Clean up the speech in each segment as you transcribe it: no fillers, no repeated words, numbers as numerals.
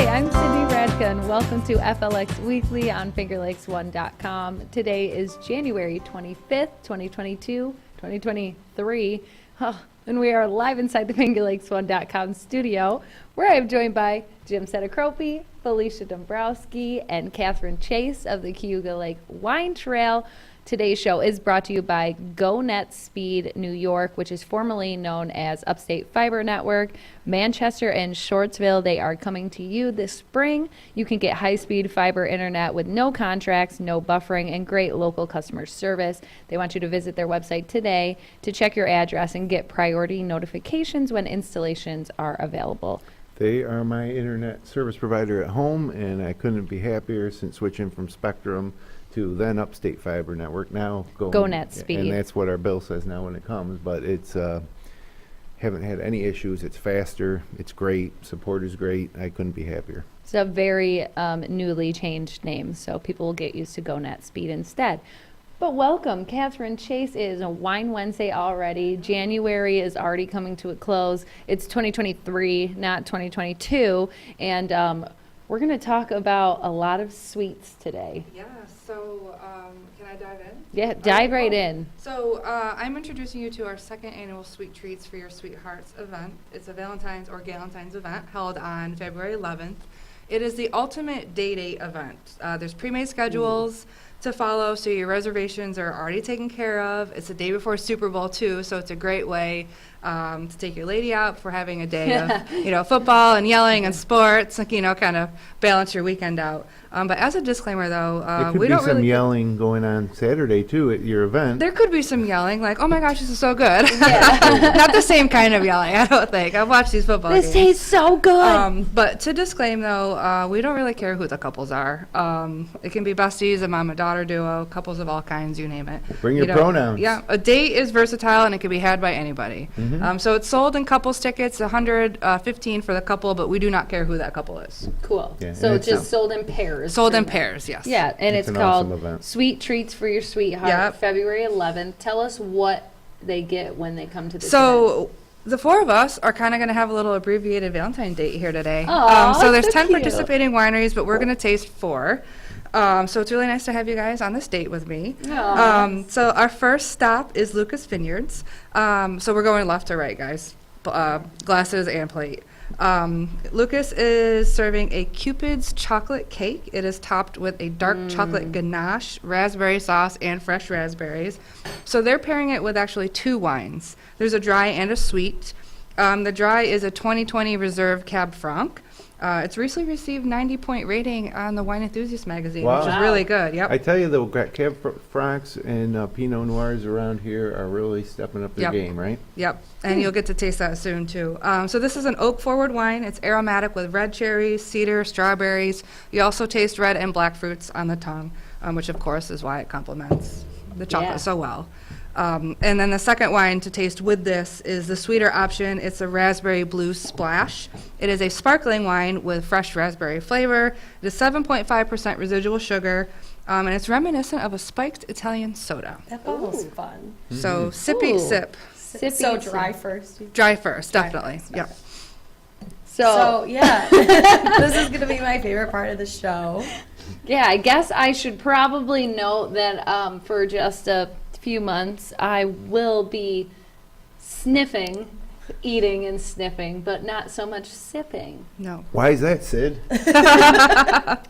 I'm Cindy Radka, and welcome to FLX Weekly on FingerLakes1.com. Today is January 25th, 2022, 2023, and we are live inside the FingerLakes1.com studio, where I'm joined by Jim Sedekropi, Felicia Dombrowski, and Katherine Chase of the Cayuga Lake Wine Trail. Today's show is brought to you by GoNetSpeed New York, which is formerly known as Upstate Fiber Network. Manchester and Shortsville, they are coming to you this spring. You can get high-speed fiber internet with no contracts, no buffering, and great local customer service. They want you to visit their website today to check your address and get priority notifications when installations are available. They are my internet service provider at home, and I couldn't be happier since switching from Spectrum to then Upstate Fiber Network, now GoNetSpeed. And that's what our bill says now when it comes, but it's haven't had any issues. It's faster, it's great, support is great. I couldn't be happier. It's a very newly changed name, so people will get used to GoNetSpeed instead. But welcome, Katherine Chase. It is a Wine Wednesday already. January is already coming to a close. It's 2023, not 2022, and we're going to talk about a lot of sweets today. Yeah, so can I dive in? Yeah, dive right in. So I'm introducing you to our second annual Sweet Treats for Your Sweethearts event. It's a Valentine's or Galentine's event held on February 11th. It is the ultimate day-date event. There's pre-made schedules to follow, so your reservations are already taken care of. It's the day before Super Bowl too, so it's a great way to take your lady out for having a day of football and yelling and sports, kind of balance your weekend out. But as a disclaimer though, There could we be don't some really yelling going on Saturday too at your event. There could be some yelling, like, oh my gosh, this is so good. Not the same kind of yelling, I don't think. I've watched these football games. This tastes so good. But to disclaim, though, we don't really care who the couples are. It can be besties, a mom and daughter duo, couples of all kinds, you name it. Bring your pronouns. Yeah, a date is versatile, and it can be had by anybody. So it's sold in couples tickets, $115 for the couple, but we do not care who that couple is. Cool. Yeah, So and it's just sold in pairs. Sold in pairs, yes. Yeah, and it's an called awesome event. Sweet Treats for Your Sweetheart, Yep. February 11th. Tell us what they get when they come to this event. So the four of us are kind of going to have a little abbreviated Valentine date here today. Aw, So there's so 10 cute. participating wineries, but we're going to taste 4. So it's really nice to have you guys on this date with me. Aw. So our first stop is Lucas Vineyards. So we're going left to right, guys. Glasses and plate. Lucas is serving a Cupid's chocolate cake. It is topped with a dark chocolate ganache, raspberry sauce, and fresh raspberries. So they're pairing it with actually 2 wines. There's a dry and a sweet. The dry is a 2020 Reserve Cab Franc. It's recently received 90-point rating on the Wine Enthusiast magazine, which is Wow. really good. Yep. I tell you, the Cab Francs and Pinot Noirs around here are really stepping up their Yep. game, right? Yep, and you'll get to taste that soon too. So this is an oak-forward wine. It's aromatic with red cherries, cedar, strawberries. You also taste red and black fruits on the tongue, which of course is why it complements the chocolate Yeah. so well. And then the second wine to taste with this is the sweeter option. It's a Raspberry Blue Splash. It is a sparkling wine with fresh raspberry flavor. It is 7.5% residual sugar, and it's reminiscent of a spiked Italian soda. That bottle's fun. So sippy Ooh. sip. Sippy So sip. dry first. Dry first, Dry definitely. first, Yep. So yeah, this is gonna be my favorite part of the show. Yeah, I guess I should probably note that for just a few months, I will be sniffing, eating and sniffing, but not so much sipping. No. Why is that, Sid?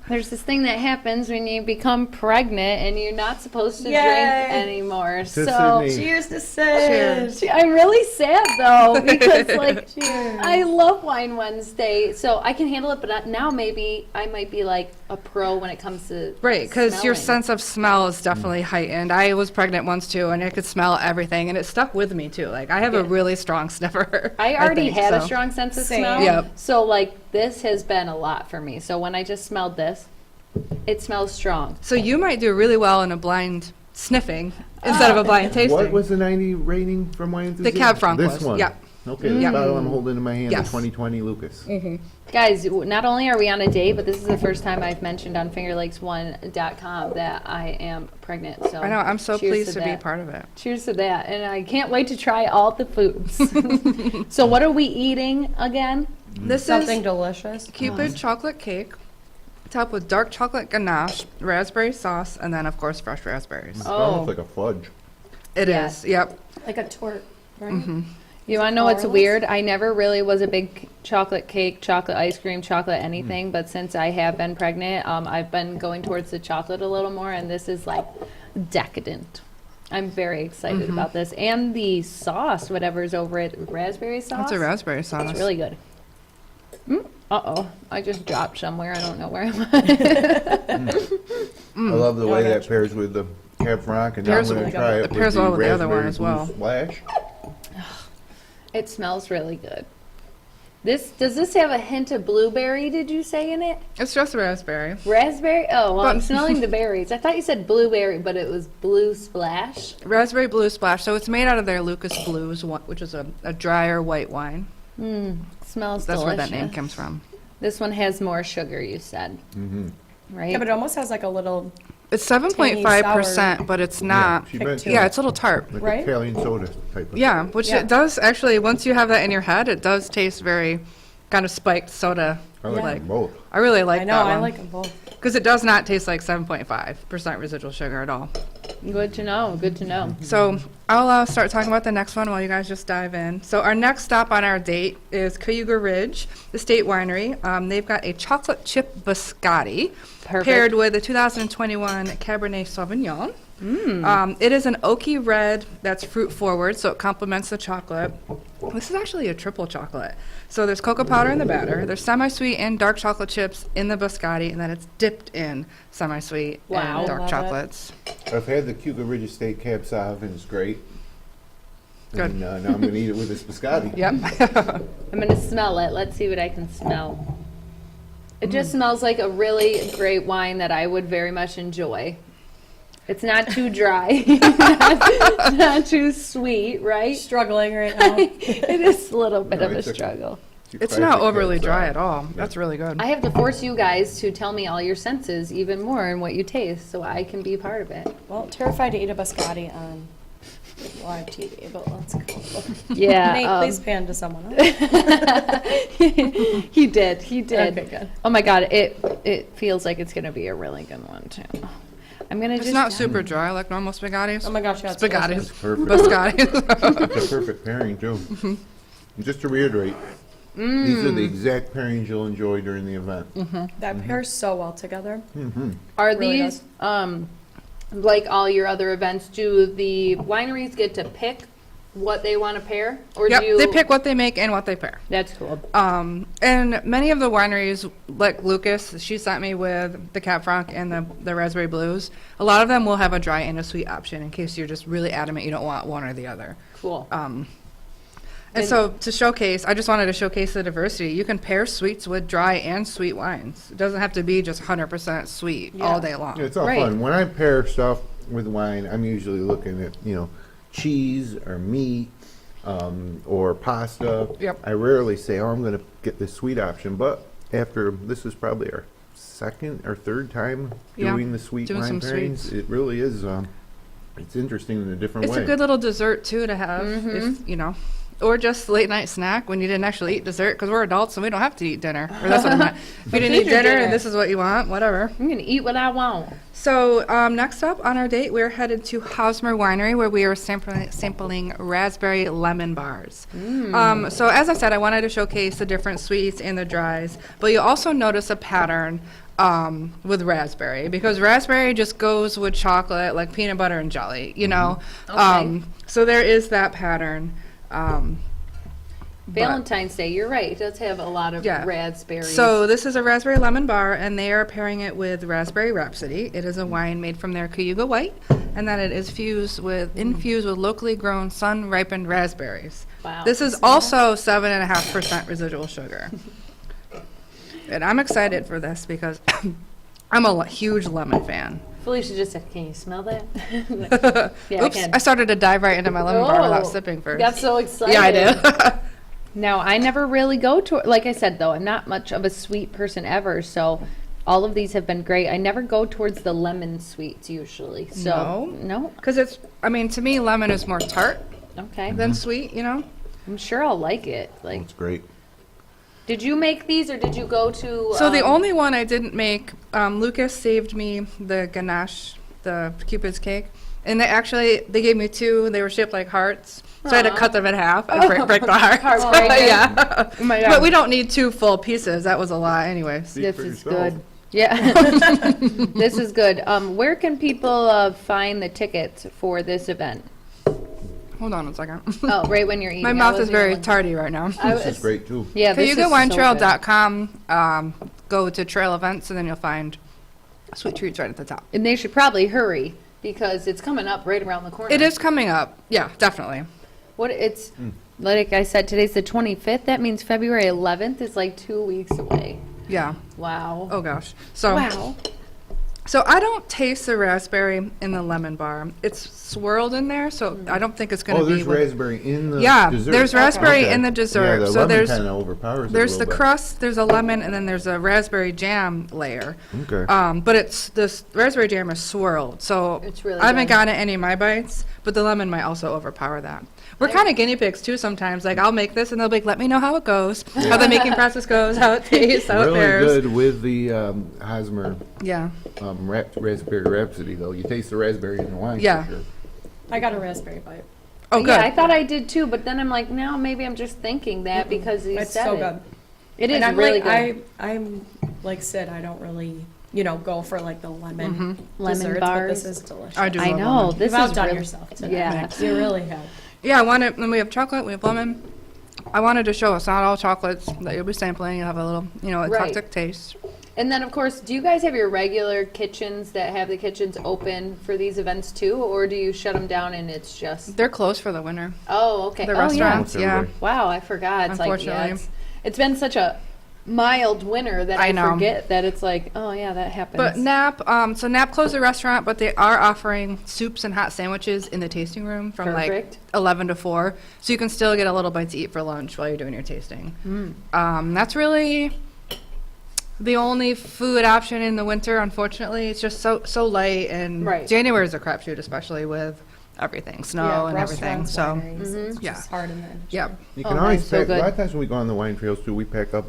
There's this thing that happens when you become pregnant and you're not supposed to Yay. drink anymore. To So Sydney. Cheers to Sid. I'm really sad though because like Cheers. I love Wine Wednesday, so I can handle it. But now maybe I might be like a pro when it comes to Right, because your smelling. sense of smell is definitely heightened. I was pregnant once too, and I could smell everything, and it stuck with me too. Like I have a Yeah. really strong sniffer. I already think, had a so. strong sense of Same. smell. Yep. So like this has been a lot for me. So when I just smelled this, it smells strong. So you might do really well in a blind sniffing instead of a blind tasting. What was the 90 rating from Wine Enthusiast? Cab Franc This was, one. yep. Okay, the Yep. bottle I'm holding in my hand, Yes. the 2020 Lucas. Guys, not only are we on a date, but this is the first time I've mentioned on FingerLakes1.com that I am pregnant. So I know. I'm so cheers pleased to be that. part of it. Cheers to that. And I can't wait to try all the foods. So what are we eating again? This Something is delicious. Cupid chocolate cake, topped with dark chocolate ganache, raspberry sauce, and then, of course, fresh raspberries. It's Oh. almost like a fudge. It Yeah. is, yep. Like a tort, right? You want to know what's Florals? weird? I never really was a big chocolate cake, chocolate ice cream, chocolate anything, but since I have been pregnant, I've been going towards the chocolate a little more, and this is like decadent. I'm very excited about this. And the sauce, whatever's over it, raspberry sauce. That's a raspberry sauce. It's really good. Uh-oh, I just dropped somewhere. I don't know where I'm I love the way I that got pairs with the Cab Franc, and now I'm Pairs going with- to try it it with pairs well with the other one Raspberry as well. Blue Splash. It smells really good. Does this have a hint of blueberry, did you say, in it? It's just raspberry. Raspberry? Oh, well, I'm But- smelling the berries. I thought you said blueberry, but it was blue splash. Raspberry Blue Splash. So it's made out of their Lucas Blues, which is a drier white wine. Smells That's delicious. where that name comes from. This one has more sugar, you said. Right? Yeah, but it almost has like a little, It's 7.5%, but it's not. She Kick meant to Yeah, it's a little tart. like Right? Italian soda type of. Yeah, which Yeah. it does actually, once you have that in your head, it does taste very kind of spiked soda. I like Yeah. them both. I really like I know, that I one. like them both. Because it does not taste like 7.5% residual sugar at all. Good to know. Good to know. So I'll start talking about the next one while you guys just dive in. So our next stop on our date is Cayuga Ridge Estate Winery. They've got a chocolate chip biscotti Perfect. paired with a 2021 Cabernet Sauvignon. It is an oaky red that's fruit forward, so it complements the chocolate. This is actually a triple chocolate. So there's cocoa powder in the batter, there's semi-sweet and dark chocolate chips in the biscotti, and then it's dipped in semi-sweet Wow. and dark Love it. chocolates. I've had the Cayuga Ridge Estate Cab Sauv, and it's great. Good. And now I'm going to eat it with this biscotti. Yep. I'm going to smell it. Let's see what I can smell. It just smells like a really great wine that I would very much enjoy. It's not too dry, not too sweet, right? Struggling right now. It is a little bit No, of a it's a- struggle. It's not overly dry at all. That's really good. I have to force you guys to tell me all your senses even more and what you taste so I can be a part of it. Well, terrified to eat a biscotti on live TV, but let's go. Yeah. Nate, please pan to someone else. He did. He did. Okay, good. Oh my God. It feels like it's going to be a really good one too. I'm going to It's just. not super dry like normal spaghettis. Oh my gosh, yeah, it's Spaghettis. It's perfect. Biscottis. It's a perfect pairing, too. And just to reiterate, these are the exact pairings you'll enjoy during the event. That pairs so well together. Are really these, like all your other events, do the wineries get to pick what they want to pair? Or Yep, do you, they pick what they make and what they pair. That's cool. And many of the wineries, like Lucas, she sent me with the Cab Franc and the Raspberry Blues. A lot of them will have a dry and a sweet option in case you're just really adamant you don't want one or the other. Cool. And so to showcase, I just wanted to showcase the diversity. You can pair sweets with dry and sweet wines. It doesn't have to be just 100% sweet all day long. Yeah, it's all Right. fun. When I pair stuff with wine, I'm usually looking at, cheese or meat or pasta. Yep. I rarely say, I'm going to get this sweet option. But after, this is probably our second or third time Yeah, doing the sweet doing wine some pairings. sweets. It really is, it's interesting in a different It's way. a good little dessert, too, to have, if. Or just late night snack when you didn't actually eat dessert, because we're adults and we don't have to eat dinner. Or that's what I'm not. If you didn't eat Complete your dinner dinner. and this is what you want, whatever. I'm going to eat what I want. So next up on our date, we're headed to Hosmer Winery, where we are sampling raspberry lemon bars. So as I said, I wanted to showcase the different sweets and the dries, but you'll also notice a pattern with raspberry, because raspberry just goes with chocolate like peanut butter and jelly, you know. Okay. So there is that pattern. Valentine's Day, you're right. It does have a lot of Yeah. raspberries. So this is a raspberry lemon bar, and they are pairing it with Raspberry Rhapsody. It is a wine made from their Cayuga White, and then it is infused with locally grown sun-ripened raspberries. Wow. This is also 7.5% residual sugar. And I'm excited for this because I'm a huge lemon fan. Felicia just said, can you smell that? Yeah, Oops, I I can. started to dive right into my lemon bar without Oh, sipping first. Got so excited. Yeah, I did. Now, I never really go to, like I said, though, I'm not much of a sweet person ever, so all of these have been great. I never go towards the lemon sweets usually. So, no? Because to me, lemon is more tart Okay. than sweet, you know? I'm sure I'll like it. Like, It's great. Did you make these or did you go to? So the only one I didn't make, Lucas saved me the ganache, the Cupid's cake. And they gave me 2. They were shaped like hearts. So I had to cut them in half and break the heart. Heartbreaking. Yeah. Oh my God. But we don't need 2 full pieces. That was a lot anyways. Speak This for is yourself. good. Yeah. This is good. Where can people find the tickets for this event? Hold on a second. Oh, right when you're eating. My I mouth is wasn't very even- tardy right now. I This is was- great too. Yeah, this is so good. CayugaWineTrail.com. Go to trail events and then you'll find sweet treats right at the top. And they should probably hurry because it's coming up right around the corner. It is coming up. Yeah, definitely. What it's like I said, today's the 25th. That means February 11th is like 2 weeks away. Yeah. Wow. Oh gosh. So Wow. So I don't taste the raspberry in the lemon bar. It's swirled in there, so I don't think it's going to Oh, be. there's raspberry in the Yeah, dessert. there's raspberry Okay. in the dessert. Yeah, the So lemon there's kind of overpowers it a there's the little bit. crust, there's a lemon, and then there's a raspberry jam layer. Okay. But it's this raspberry jam is swirled, so It's really I haven't good. gotten any of my bites, but the lemon might also overpower that. We're kind of guinea pigs too sometimes. Like I'll make this, and they'll be like, "Let me know how it goes, how the making process goes, how it tastes, how it Really fares." good with the Hosmer Yeah. Raspberry Rhapsody, though. You taste the raspberry in the wine. Yeah. For sure. I got a raspberry bite. Oh, good. Yeah, I thought I did too, but then I'm like, no, maybe I'm just thinking that because he It's said so it. good. It is And I'm really like, good. I'm like Sid. I don't really, go for like the lemon Lemon desserts, bars. But this is delicious. I do. I love know lemon. this You've is outdone really, yourself today. Yeah. You really have. Yeah, I wanted. Then we have chocolate. We have lemon. I wanted to show it's not all chocolates that you'll be sampling. You'll have a little, eclectic Right. taste. And then, of course, do you guys have your regular kitchens that have the kitchens open for these events too, or do you shut them down and it's just? They're closed for the winter. Oh, okay. The Oh, yeah. restaurants, yeah. Everybody. Wow, I forgot. It's like, yeah, Unfortunately. it's been such a mild winter that I I know. forget that it's like, oh yeah, that happens. But Nap, so Nap closed the restaurant, but they are offering soups and hot sandwiches in the tasting room from Perfect. like 11 to 4. So you can still get a little bite to eat for lunch while you're doing your tasting. That's really the only food option in the winter, unfortunately. It's just so light, and Right. January is a crapshoot, especially with everything, snow and everything. restaurants, So, wineries, it's yeah. just hard in the industry. yeah. You Oh, can nice, always so pack. good. A lot of times when we go on the wine trails too, we pack up,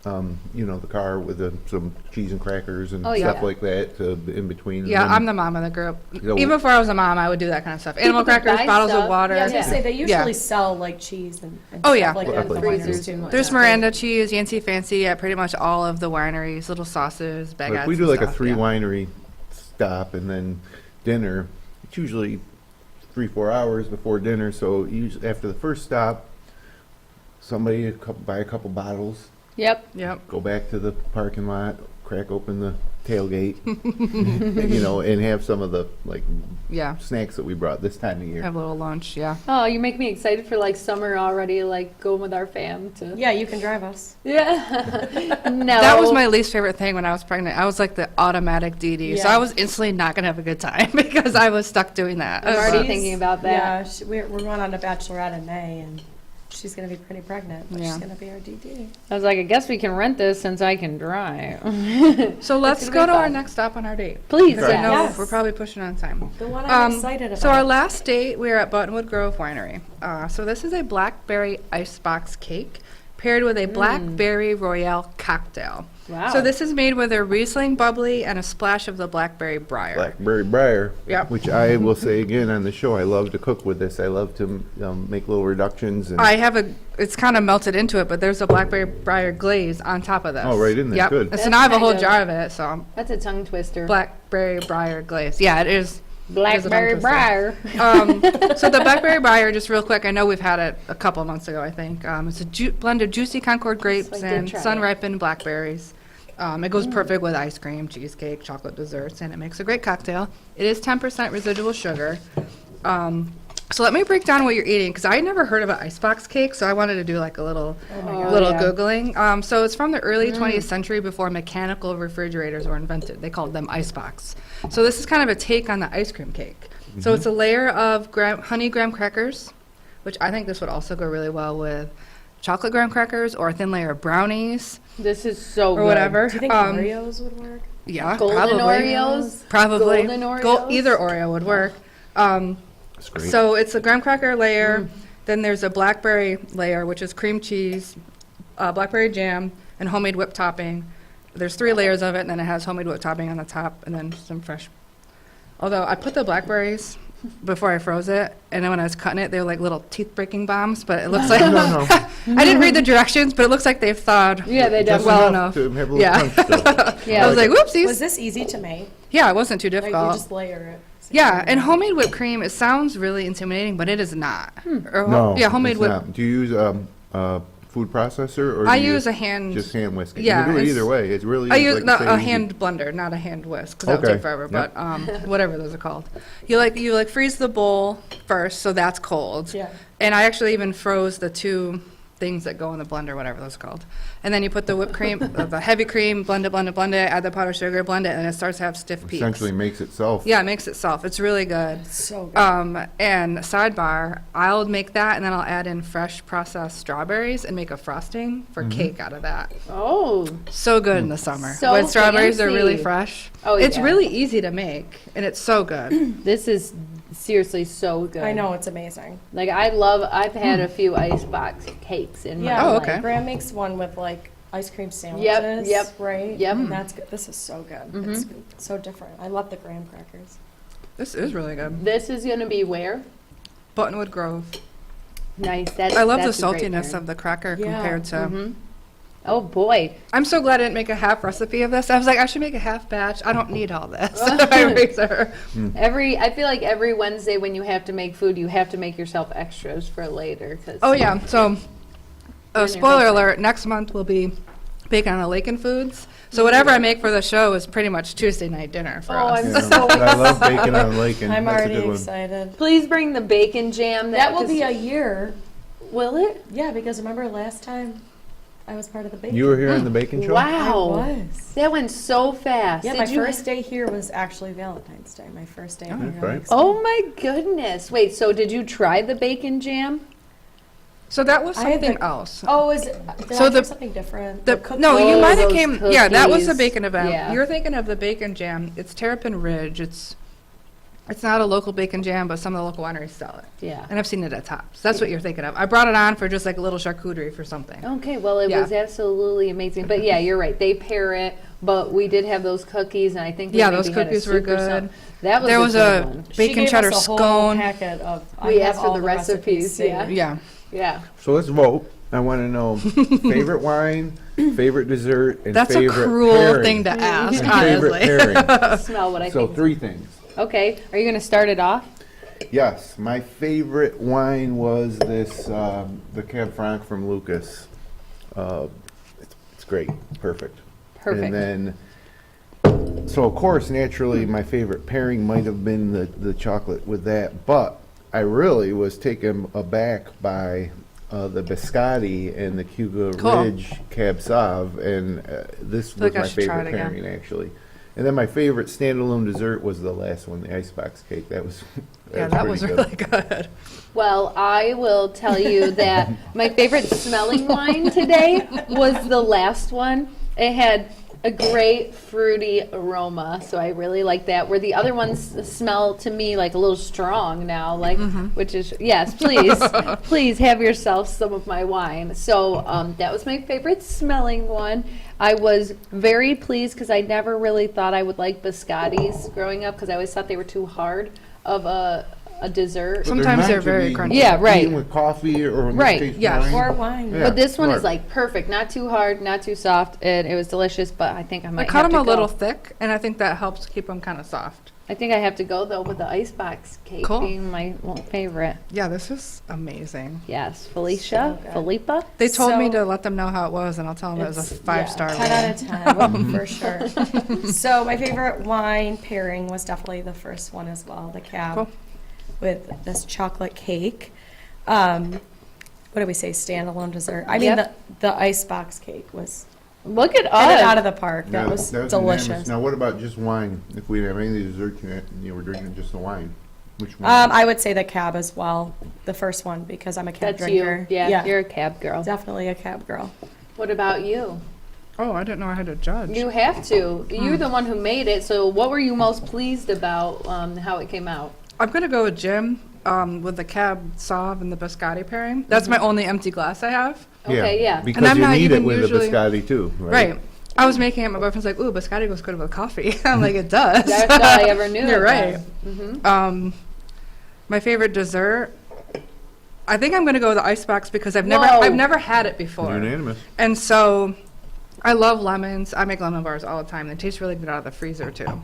the car with some cheese and crackers and Oh, yeah. stuff like that in between. and Yeah, then- I'm the mom of the group. So- Even before I was a mom, I would do that kind of stuff. Animal can crackers, buy bottles stuff. of water. Yeah, I was gonna Yeah. say they Yeah. usually sell like cheese and Oh, stuff yeah. like that at the Freezers wineries too. There's Miranda cheese, Yancey Fancy at pretty much all of the wineries, little sauces, baguettes. Like we do and like a stuff, 3 yeah. winery stop and then dinner. It's usually 3-4 hours before dinner. So usually after the first stop, somebody buy a couple bottles, Yep. Yep. go back to the parking lot, crack open the tailgate, and have some of the Yeah. snacks that we brought this time of year. Have a little lunch, yeah. Oh, you make me excited for like summer already, like going with our fam to. Yeah, you can drive us. Yeah. No. That was my least favorite thing when I was pregnant. I was like the automatic DD. So Yeah. I was instantly not going to have a good time because I was stuck doing that. I'm already But- thinking about that. Yeah, we're going on a bachelorette in May, and she's going to be pretty pregnant, but Yeah. she's going to be our DD. I was like, I guess we can rent this since I can drive. So let's gonna go be to our fun. next stop on our date. Please, Because I know Yes. we're probably pushing on time. The one I'm excited about. So our last date, we were at Buttonwood Grove Winery. So this is a Blackberry Icebox Cake paired with a Blackberry Royale Cocktail. Wow. So this is made with a Riesling bubbly and a splash of the Blackberry Briar. Blackberry Briar, Yep. which I will say again on the show, I love to cook with this. I love to make little reductions. And I have it's kind of melted into it, but there's a Blackberry Briar glaze on top of this. Oh, right in there. Yep. Good. So That's now I have a whole kind of- jar of it, so That's a tongue twister. Blackberry Briar glaze. Yeah, it is. Blackberry It is a tongue briar. So the Blackberry Briar, just real quick, I know we've had it a couple months ago, I think. It's a blend of juicy Concord grapes I did and try it. sun-ripened blackberries. It goes perfect with ice cream, cheesecake, chocolate desserts, and it makes a great cocktail. It is 10% residual sugar. So let me break down what you're eating, because I had never heard of an icebox cake, so I wanted to do like a little God. Googling. So it's from the early 20th century before mechanical refrigerators were invented. They called them icebox. So this is kind of a take on the ice cream cake. So it's a layer of honey graham crackers, which I think this would also go really well with chocolate graham crackers or a thin layer of brownies This is so or good. whatever. Do you think Oreos would work? Yeah, Golden probably. Oreos? Probably. Golden Oreos? Either Oreo would work. It's great. So it's a graham cracker layer. Then there's a blackberry layer, which is cream cheese, blackberry jam and homemade whipped topping. There's 3 layers of it, and then it has homemade whipped topping on the top, and then some fresh. Although I put the blackberries before I froze it, and then when I was cutting it, they were like little teeth-breaking bombs, but it looks like No. I didn't read the directions, but it looks like they've thawed. Yeah, they Just definitely. well enough enough. to have a little Yeah. punch still. Yeah. I was like, whoopsies. Was this easy to make? Yeah, it wasn't too Like you difficult. just layer it. Yeah, and homemade whipped cream, it sounds really intimidating, but it is not. Or No, yeah, homemade it's whipped. not. Do you use food processor or I do you use a hand. just hand whisk it? Yeah, You can do it it's- either way. It's really I easy, use like you no, say, a easy. hand blender, not a hand whisk, because that would Okay. take forever. Yep. But whatever those are called, you freeze the bowl first, so that's cold. Yeah. And I actually even froze the 2 things that go in the blender, whatever those are called. And then you put the whipped cream, the heavy cream, blend it, add the powdered sugar, blend it, and it starts to have stiff peaks. Essentially makes itself. Yeah, it makes it soft. It's really good. So good. And sidebar, I'll make that, and then I'll add in fresh processed strawberries and make a frosting for cake out of that. Oh, So good in the summer. So when strawberries are really fancy. fresh. Oh, It's yeah. really easy to make, and it's so good. this is seriously so good. I know, it's amazing. Like I've had a few icebox cakes in Yeah. my Oh, life. okay. Graham makes one with like ice cream sandwiches. yep, Right? yep. And that's good. This is so good. It's so different. I love the graham crackers. This is really good. This is gonna be where? Buttonwood Grove. Nice. That's, I love the that's a great saltiness pairing. of the cracker Yeah. compared to. Oh boy. I'm so glad I didn't make a half recipe of this. I was like, I should make a half batch. I don't need all this. I feel like every Wednesday when you have to make food, you have to make yourself extras for later. Cause Oh yeah. So, When you're spoiler helping. alert: next month will be bacon on the lake and foods. So whatever I make for the show is pretty much Tuesday night dinner for Oh, us. I'm Yeah. so I love bacon on Lake, and I'm that's a already good one. excited. Please bring the bacon jam. That will 'cause- be a year. Will it? Yeah, because remember last time I was part of the bacon. You were here on the bacon show? I Wow. was. That went so fast. Yeah, Did my you- first day here was actually Valentine's Day. My first day. Oh, here. that's right. Oh my goodness. Wait, so did you try the bacon jam? So that was I had something the- else. Oh, is it? Did So I do the- something different? The, cookies? no, you Oh, might have those came. Yeah, that was a cookies. bacon event. Yeah. You're thinking of the bacon jam. It's Terrapin Ridge. It's not a local bacon jam, but some of the local wineries sell it. Yeah. And I've seen it at Tops. That's what you're thinking of. I brought it on for just like a little charcuterie for something. Okay, well, it Yeah. was absolutely amazing. But yeah, you're right. They pair it, but we did have those cookies, and I think we Yeah, maybe those had a cookies were soup or good. something. That was There a was good a one. She bacon gave cheddar us a whole scone. packet of. We I have asked for all the recipes, yeah. saved. Yeah. Yeah. So let's vote. I want to know favorite wine, favorite dessert, and That's a favorite cruel pairing. thing to ask, And favorite honestly. pairing. Smell what I So think. 3 things. Okay, are you going to start it off? Yes, my favorite wine was this, the Cab Franc from Lucas. It's great, perfect. Perfect. And then, so of course, naturally, my favorite pairing might have been the chocolate with that, but I really was taken aback by the Biscotti and the Cayuga Cool. Ridge Cab Sauv, and this Feel was like I my should try favorite it again. pairing, actually. And then my favorite standalone dessert was the last one, the icebox cake. That was Yeah, that was pretty really good. Well, I will tell you that my favorite smelling wine today was the last one. It had a great fruity aroma, so I really like that. Where the other ones smell to me like a little strong now, like which is yes, please, please have yourself some of my wine. So that was my favorite smelling one. I was very pleased because I never really thought I would like biscottis growing up because I always thought they were too hard of a dessert. But Sometimes they're meant to very be crunchy. Yeah, right. eaten with coffee or in this Right, case, yes. wine. Or wine. Yeah. But this one is right. like perfect, not too hard, not too soft, and it was delicious. But I think I I might cut have them to a little go. thick, and I think that helps keep them kind of soft. I think I have to go though with the icebox cake Cool. being my favorite. Yeah, this is amazing. Yes, Felicia, So good. Philippa. They told me So- to let them know how it was, and I'll tell them it was a It's- 5-star. yeah, 10 out of rating. 10 for sure. So my favorite wine pairing was definitely the first one as well, the Cab Cool. with this chocolate cake. What do we say? Standalone dessert. I mean, Yep. the icebox cake was Look at hit it out us. of the park. Yeah, That was unanimous. delicious. Now, what about just wine? If we didn't have any dessert, you were drinking just the wine. Which one? I would say the Cab as well, the first one, because I'm a Cab That's drinker. you. Yeah, you're a cab girl. definitely a Cab girl. What about you? Oh, I didn't know I had to judge. You have to. You're the one who made it. So, what were you most pleased about? How it came out? I'm going to go with Jim. with the Cab Sauv and the Biscotti pairing. That's my only empty glass I have. Okay, yeah. Because I'm you not need it even with usually- the biscotti too, right? Right. I was making it. My boyfriend's like, "Ooh, biscotti goes good with coffee." I'm like, "It does." That's all I ever knew. You're right. Mm-hmm. My favorite dessert. I think I'm gonna go with the icebox because I've Whoa. never had it before. Unanimous. And so, I love lemons. I make lemon bars all the time. They taste really good out of the freezer too. And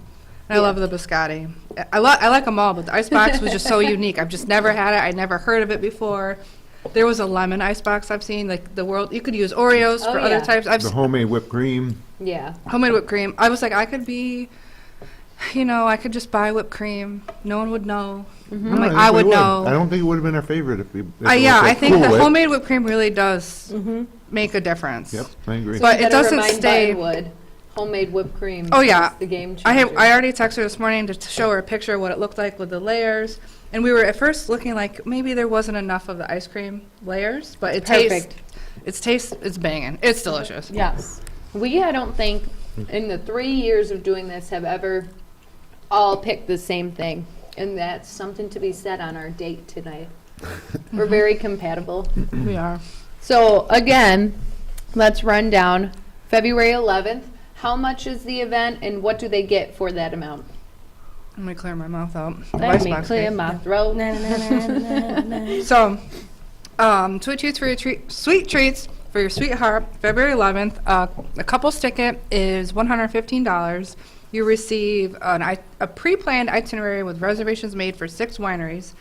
I love the biscotti. I like them all, but the icebox was just so unique. I've just never had it. I'd never heard of it before. There was a lemon icebox I've seen, like the world. You could use Oreos Oh, for yeah. other types. I've The homemade whipped cream. Yeah. homemade whipped cream. I was like, I could be, I could just buy whipped cream. No one would know. Mm-hmm. I'm like, think I we would know. I don't think it would have been our favorite if we. If it was Yeah, so I think Cool the Whip. homemade whipped cream really does make a difference. Yep, I agree. But You it better doesn't remind stay- Buttonwood, homemade whipped cream. Oh, yeah. is the game I changer. already texted her this morning to show her a picture of what it looked like with the layers. And we were at first looking like maybe there wasn't enough of the ice cream layers, but it Perfect. it's banging. It's delicious. Yes. We, I don't think, in the 3 years of doing this, have ever all picked the same thing. And that's something to be said on our date tonight. We're very compatible. We are. So, again, let's run down February 11th. How much is the event and what do they get for that amount? Let me clear my mouth out. Let me Icebox clear cake. my throat. Na, na, na, na, na. So, sweet treats for your sweetheart, February 11th. A couple's ticket is $115. You receive a pre-planned itinerary with reservations made for 6 wineries.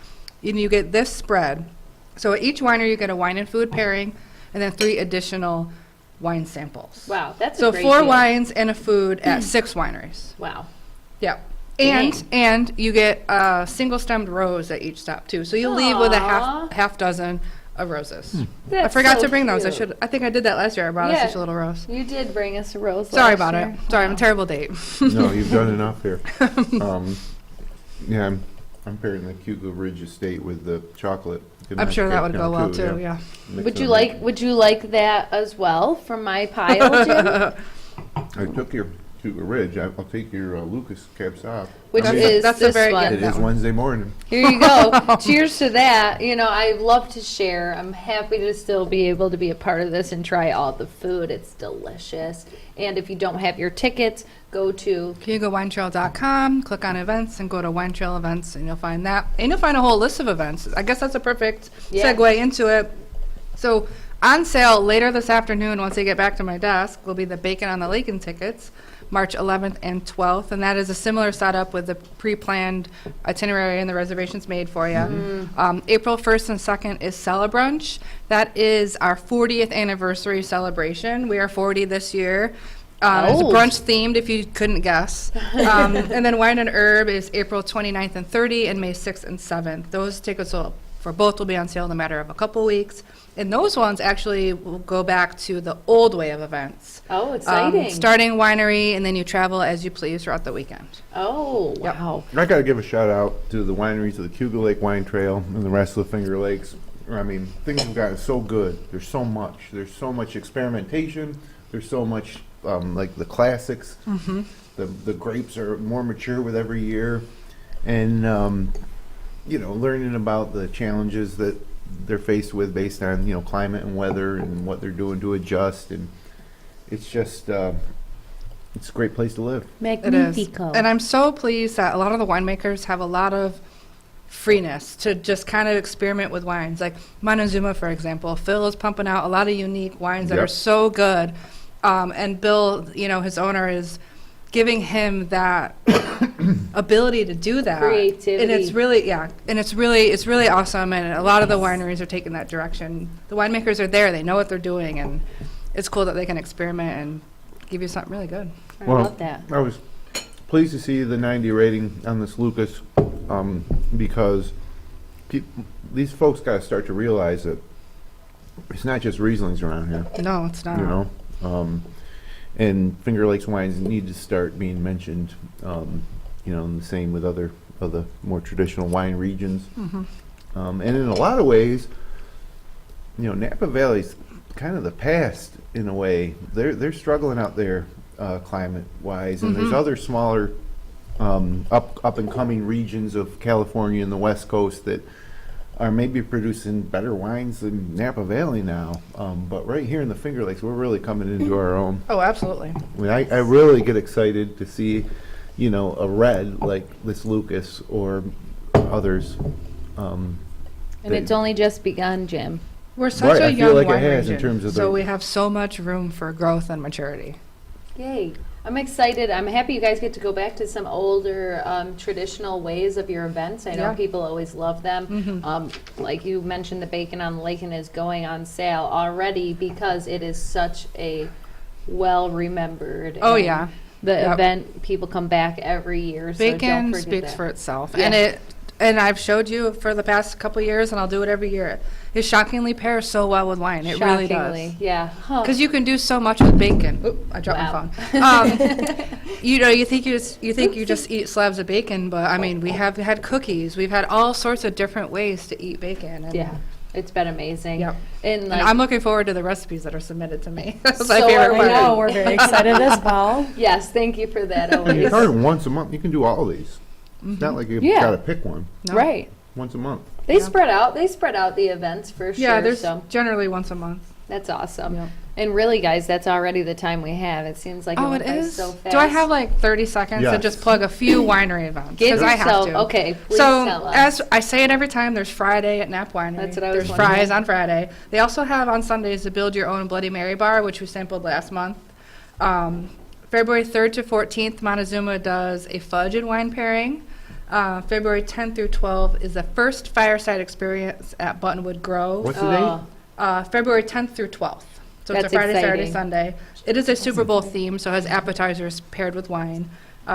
And you get this spread. So at each winery, you get a wine and food pairing, and then 3 additional wine samples. Wow, that's So a great 4 deal. wines and a food at 6 wineries. Wow. Yeah. Dang. And you get a single stemmed rose at each stop too. So you leave with a Aw. half dozen of roses. I That's forgot so to bring those. cute. I think I did that last year. I brought us Yeah. each a little rose. You did bring us a rose. Sorry last about year. it. Sorry, I'm a Wow. terrible date. No, you've done enough here. Yeah, I'm pairing the Cayuga Ridge Estate with the chocolate. Good I'm match sure that cake would now, go well too. Yeah. Mix Would you them. like that as well from my pile, Jim? I took your Cayuga Ridge. I'll take your Lucas Cab Sauv. Which I mean, is that's a this very- one. It that is one. Wednesday morning. Here you go. Cheers to that. I love to share. I'm happy to still be able to be a part of this and try all the food. It's delicious. And if you don't have your tickets, go to CayugaWineTrail.com, click on events, and go to Wine Trail events, and you'll find that. And you'll find a whole list of events. I guess that's a perfect Yeah. segue into it. So, on sale later this afternoon, once I get back to my desk, will be the Bacon on the Lake tickets, March 11th and 12th. And that is a similar setup with the pre-planned itinerary and the reservations made for you. April 1st and 2nd is Celebrunch. That is our 40th anniversary celebration. We are 40 this year. It's Old. brunch themed, if you couldn't guess. And then Wine and Herb is April 29th and 30th, and May 6th and 7th. Those tickets for both will be on sale in a matter of a couple weeks. And those ones actually will go back to the old way of events. Oh, exciting. Starting winery, and then you travel as you please throughout the weekend. Oh, Yep. wow. I got to give a shout out to the wineries of the Cayuga Lake Wine Trail and the rest of the Finger Lakes. I mean, things have gotten so good. There's so much. There's so much experimentation. There's so much like the classics. Mm-hmm. The grapes are more mature with every year, and learning about the challenges that they're faced with based on climate and weather and what they're doing to adjust, and it's just it's a great place to live. It is. Magnifico. And I'm so pleased that a lot of the winemakers have a lot of freeness to just kind of experiment with wines. Like Montezuma, for example, Phil is pumping out a lot of unique wines that are Yep. so good. And Bill, his owner, is giving him that ability to do that. Creativity. And it's really, and it's really awesome. And a lot of the wineries are taking that direction. The winemakers are there. They know what they're doing. And it's cool that they can experiment and give you something really good. I love that. I was pleased to see the 90 rating on this Lucas because these folks got to start to realize that it's not just Rieslings around here, No, it's not. and Finger Lakes wines need to start being mentioned, and the same with other more traditional wine regions. Mm-hmm. And in a lot of ways, Napa Valley's kind of the past in a way. They're struggling out there climate-wise, and there's other smaller up and coming regions of California and the West Coast that are maybe producing better wines than Napa Valley now. But right here in the Finger Lakes, we're really coming into our own. Oh, absolutely. I mean, I really get excited to see, you know, a red like this Lucas or others. And it's only just begun, Jim. We're such Right, a I feel young like it wine has in region, terms of so the- we have so much room for growth and maturity. Yay. I'm excited. I'm happy you guys get to go back to some older traditional ways of your events. I know Yeah. people always love them. Like you mentioned, the Bacon on the Lake is going on sale already because it is such a well-remembered. Oh, and yeah. The Yep. event, people come back every year. So Bacon don't forget speaks that. for itself, Yeah. and I've showed you for the past couple years, and I'll do it every year. It shockingly pairs so well with wine. It really does. Shockingly, yeah. Huh. Because you can do so much with bacon. Oop, I dropped Wow. my phone. You know, you think you just eat slabs of bacon, but I mean, we have had cookies. We've had all sorts of different ways to eat bacon. And Yeah, it's been amazing. Yep. And And like, I'm looking forward to the rececipe that are submitted to me. That's So my favorite are I part. know, we're very excited as well. yes, thank you for that. And you Always. start once a month. You can do all these. It's not like you've Yeah. got to pick one. No. Right. Once a month. They spread out. They spread out the events for sure. Yeah, there's so generally once a month. that's awesome. Yep. And really, guys, that's already the time we have. It seems like Oh, went it by is? so fast. Do I have like 30 seconds to Yes. just plug a few winery events? Give Because I have yourself. to. Okay, please So, tell us. as I say it every time, there's Friday at Knapp Winery. That's what I was There's wondering. fries on Friday. They also have on Sundays the Build Your Own Bloody Mary bar, which we sampled last month. February 3rd to 14th, Montezuma does a fudge and wine pairing. February 10th through 12th is the first fireside experience at Buttonwood Grove. What's the date? February 10th through 12th. So it's That's a Friday, Saturday, exciting. Sunday. It is a Super Bowl theme, so it has appetizers paired with wine.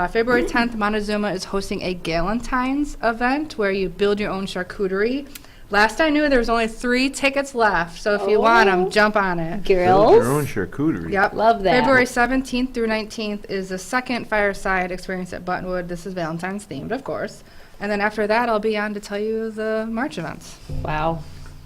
February 10th, Montezuma is hosting a Galentine's event where you build your own charcuterie. Last I knew, there was only 3 tickets left, so if you want Oh. them, jump on it. Build your own Girls, charcuterie. Yep. love that. February 17th through 19th is the second fireside experience at Buttonwood. This is Valentine's themed, of course. And then after that, I'll be on to tell you the March events. Wow,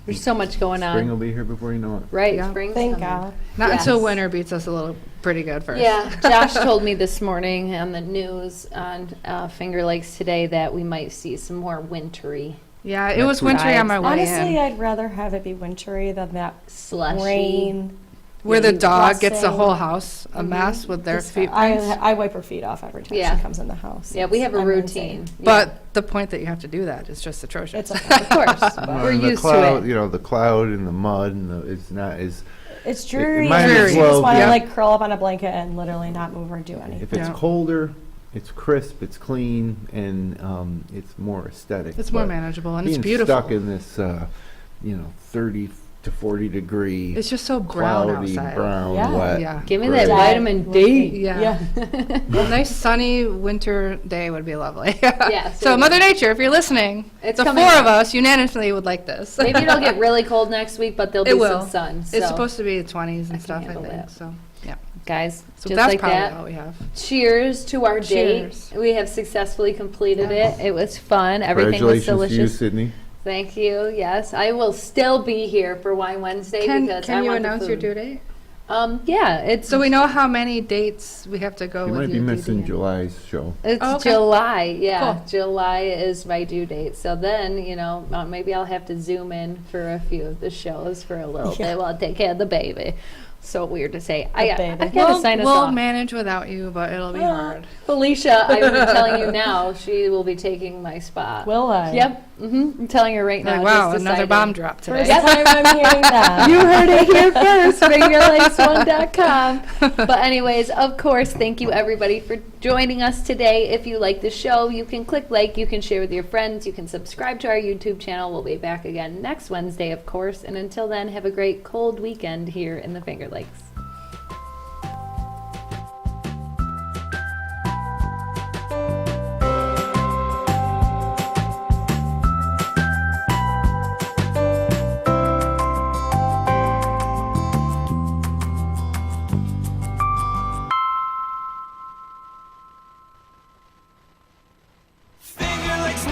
there's so much going Spring will on. be here before you know it. Right, Yeah. spring's Thank coming. God. Not Yes. until winter beats us a little pretty good first. Yeah, Josh told me this morning on the news on Finger Lakes today that we might see some more wintry, Yeah, it was wintry on my way Honestly, in. I'd rather have it be wintry than that slushy. rain. Where the dog gets the Blessing. whole house a mess with their feet prints. I wipe her feet off every time Yeah. she comes in the house. Yeah, we have a I'm routine. insane. But the point that you have to do that is just atrocious. It's okay. Of course, Well, we're and used the cloud, to it. You know, the cloud and the mud, and it's not as. It's dreary. might and as you well just want be. to like curl up on a blanket and literally not move or do anything. If it's Yeah. colder, it's crisp, it's clean, and it's more aesthetic. It's more But manageable and it's being beautiful. stuck in this, 30 to 40 degree, It's just so brown cloudy, outside. brown, Yeah. wet. Yeah. Give me gray. that vitamin D. Yeah. A nice sunny winter day would be lovely. Yeah, So so- Mother Nature, if you're listening, It's the coming 4 up. of us unanimously would like this. Maybe it'll get really cold next week, but there'll It be will. some sun. It's so, supposed to be 20s and stuff, I handle think. that. So, yeah. guys, So just that's like probably that. all we have. Cheers to our Cheers. date. We have successfully completed Yes. it. It was fun. Everything was Congratulations to you, delicious. Sydney. Thank you. Yes, I will still be here for Wine Wednesday Can because I you want the announce your food. due date? Yeah, it's So we know how many dates we have to go You with might be your missing DD. July's show. It's Oh, okay. July. Yeah, Cool. July is my due date. So then, maybe I'll have to zoom in for a few of the shows for a little Yeah. bit while I take care of the baby. So weird to say. I've baby. got to sign us We'll off. manage without you, but it'll be hard. Felicia, I'm telling you now, she will be taking my spot. Will I? Yep. I'm telling her right now. Like, wow, just another decided. bomb drop First today. time I'm hearing that. You heard it here first, FingerLakes1.com. But anyways, of course, thank you everybody for joining us today. If you like the show, you can click like, you can share with your friends, you can subscribe to our YouTube channel. We'll be back again next Wednesday, of course. And until then, have a great cold weekend here in the Finger Lakes. FLX